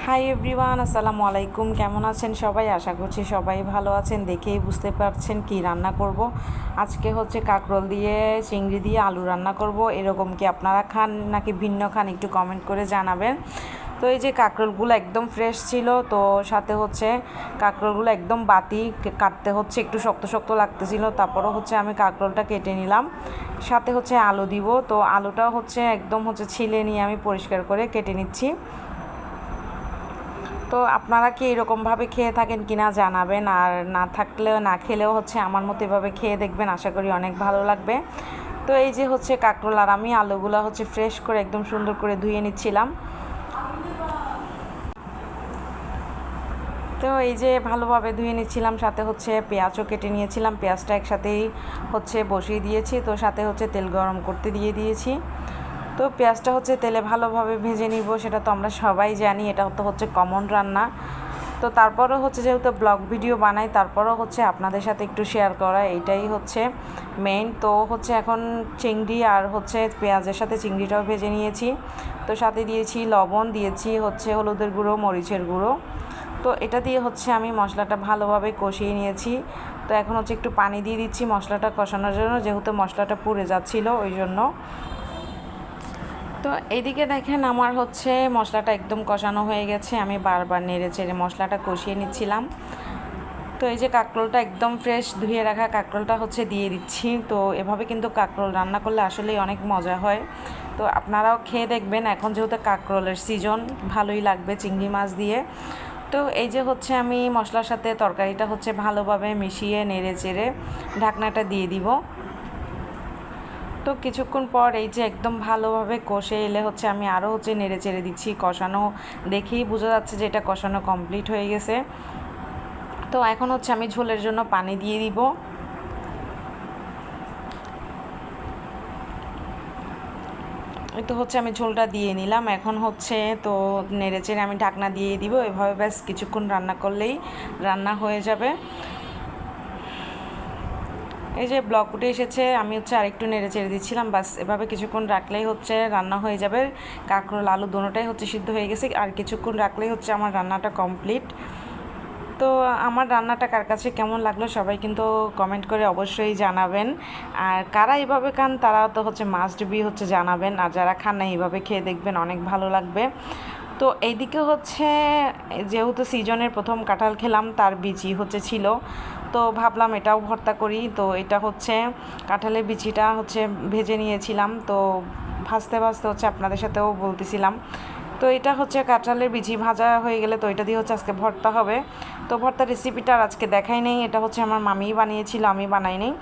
Hi everyone, আসসালামু আলাইকুম। কেমন আছেন সবাই? আশা করছি সবাই ভালো আছেন। দেখেই বুঝতে পারছেন কি রান্না করব। আজকে হচ্ছে কাঁকরোল দিয়ে চিংড়ি দিয়ে আলু রান্না করব। এরকম কি আপনারা খান নাকি ভিন্ন খান, একটু কমেন্ট করে জানাবেন। তো এই যে কাঁকরোলগুলো একদম ফ্রেশ ছিল, তো সাথে হচ্ছে কাঁকরোলগুলো একদম বাতি, কাটতে হচ্ছে একটু শক্ত শক্ত লাগতেছিল। তারপরও হচ্ছে আমি কাঁকরোলটা কেটে নিলাম, সাথে হচ্ছে আলু দিব। তো আলুটাও হচ্ছে একদম হচ্ছে ছিলে নিয়ে আমি পরিষ্কার করে কেটে নিচ্ছি। তো আপনারা কি এরকমভাবে খেয়ে থাকেন কিনা জানাবেন, আর না থাকলেও না খেলেও হচ্ছে আমার মতো এভাবে খেয়ে দেখবেন, আশা করি অনেক ভালো লাগবে। তো এই যে হচ্ছে কাঁকরোল আর আমি আলুগুলো হচ্ছে ফ্রেশ করে একদম সুন্দর করে ধুয়ে নিচ্ছিলাম। তো এই যে ভালোভাবে ধুয়ে নিচ্ছিলাম, সাথে হচ্ছে পেঁয়াজও কেটে নিয়েছিলাম। পেঁয়াজটা একসাথেই হচ্ছে বসিয়ে দিয়েছি, তো সাথে হচ্ছে তেল গরম করতে দিয়ে দিয়েছি। তো পেঁয়াজটা হচ্ছে তেলে ভালোভাবে ভেজে নিব, সেটা তো আমরা সবাই জানি, এটা তো হচ্ছে কমন রান্না। তো তারপরও হচ্ছে যেহেতু ব্লগ ভিডিও বানাই, তারপরও হচ্ছে আপনাদের সাথে একটু শেয়ার করা, এইটাই হচ্ছে মেইন। তো হচ্ছে এখন চিংড়ি আর হচ্ছে পেঁয়াজের সাথে চিংড়িটাও ভেজে নিয়েছি। তো সাথে দিয়েছি লবণ, দিয়েছি হচ্ছে হলুদের গুঁড়ো, মরিচের গুঁড়ো। তো এটা দিয়ে হচ্ছে আমি মশলাটা ভালোভাবে কষিয়ে নিয়েছি। তো এখন হচ্ছে একটু পানি দিয়ে দিচ্ছি মশলাটা কষানোর জন্য, যেহেতু মশলাটা পুড়ে যাচ্ছিলো ওই জন্য। তো এইদিকে দেখেন আমার হচ্ছে মশলাটা একদম কষানো হয়ে গেছে, আমি বারবার নেড়ে চেড়ে মশলাটা কষিয়ে নিচ্ছিলাম। তো এই যে কাঁকরোলটা একদম ফ্রেশ ধুয়ে রাখা কাঁকরোলটা হচ্ছে দিয়ে দিচ্ছি। তো এভাবে কিন্তু কাঁকরোল রান্না করলে আসলেই অনেক মজা হয়। তো আপনারাও খেয়ে দেখবেন, এখন যেহেতু কাঁকরোলের সিজন, ভালোই লাগবে চিংড়ি মাছ দিয়ে। তো এই যে হচ্ছে আমি মশলার সাথে তরকারিটা হচ্ছে ভালোভাবে মিশিয়ে নেড়ে চেড়ে ঢাকনাটা দিয়ে দিব। তো কিছুক্ষণ পর এই যে একদম ভালোভাবে কষে এলে হচ্ছে আমি আরও হচ্ছে নেড়ে চেড়ে দিচ্ছি। কষানো দেখেই বোঝা যাচ্ছে যে এটা কষানো কমপ্লিট হয়ে গেছে। তো এখন হচ্ছে আমি ঝোলের জন্য পানি দিয়ে দিব। এই তো হচ্ছে আমি ঝোলটা দিয়ে নিলাম, এখন হচ্ছে তো নেড়ে চেড়ে আমি ঢাকনা দিয়ে দিব। এভাবে ব্যাস কিছুক্ষণ রান্না করলেই রান্না হয়ে যাবে। এই যে ব্লক উঠে এসেছে, আমি হচ্ছে আরেকটু নেড়ে চেড়ে দিচ্ছিলাম, বাস এভাবে কিছুক্ষণ রাখলেই হচ্ছে রান্না হয়ে যাবে। কাঁকরোল আলু দুটোটাই হচ্ছে সিদ্ধ হয়ে গেছে, আর কিছুক্ষণ রাখলেই হচ্ছে আমার রান্নাটা কমপ্লিট। তো আমার রান্নাটা কার কাছে কেমন লাগলো সবাই কিন্তু কমেন্ট করে অবশ্যই জানাবেন। আর কারা এইভাবে খান তারা তো হচ্ছে মাস্ট বি হচ্ছে জানাবেন, আর যারা খান না এইভাবে খেয়ে দেখবেন, অনেক ভালো লাগবে। তো এইদিকে হচ্ছে যেহেতু সিজনের প্রথম কাঁঠাল খেলাম, তার বিচি হচ্ছে ছিল, তো ভাবলাম এটাও ভর্তা করি। তো এটা হচ্ছে কাঁঠালের বিচিটা হচ্ছে ভেজে নিয়েছিলাম, তো ভাজতে ভাজতে হচ্ছে আপনাদের সাথেও বলতেছিলাম। তো এটা হচ্ছে কাঁঠালের বিচি ভাজা হয়ে গেলে তো এটা দিয়ে হচ্ছে আজকে ভর্তা হবে। তো ভর্তার রেসিপিটা আর আজকে দেখাই নেই, এটা হচ্ছে আমার মামিই বানিয়েছিল, আমি বানাই নেই।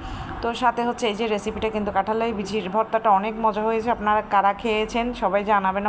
তো সাথে হচ্ছে এই যে রেসিপিটা কিন্তু কাঁঠালের বিচির ভর্তাটা অনেক মজা হয়েছে। আপনারা কারা খেয়েছেন সবাই জানাবেন।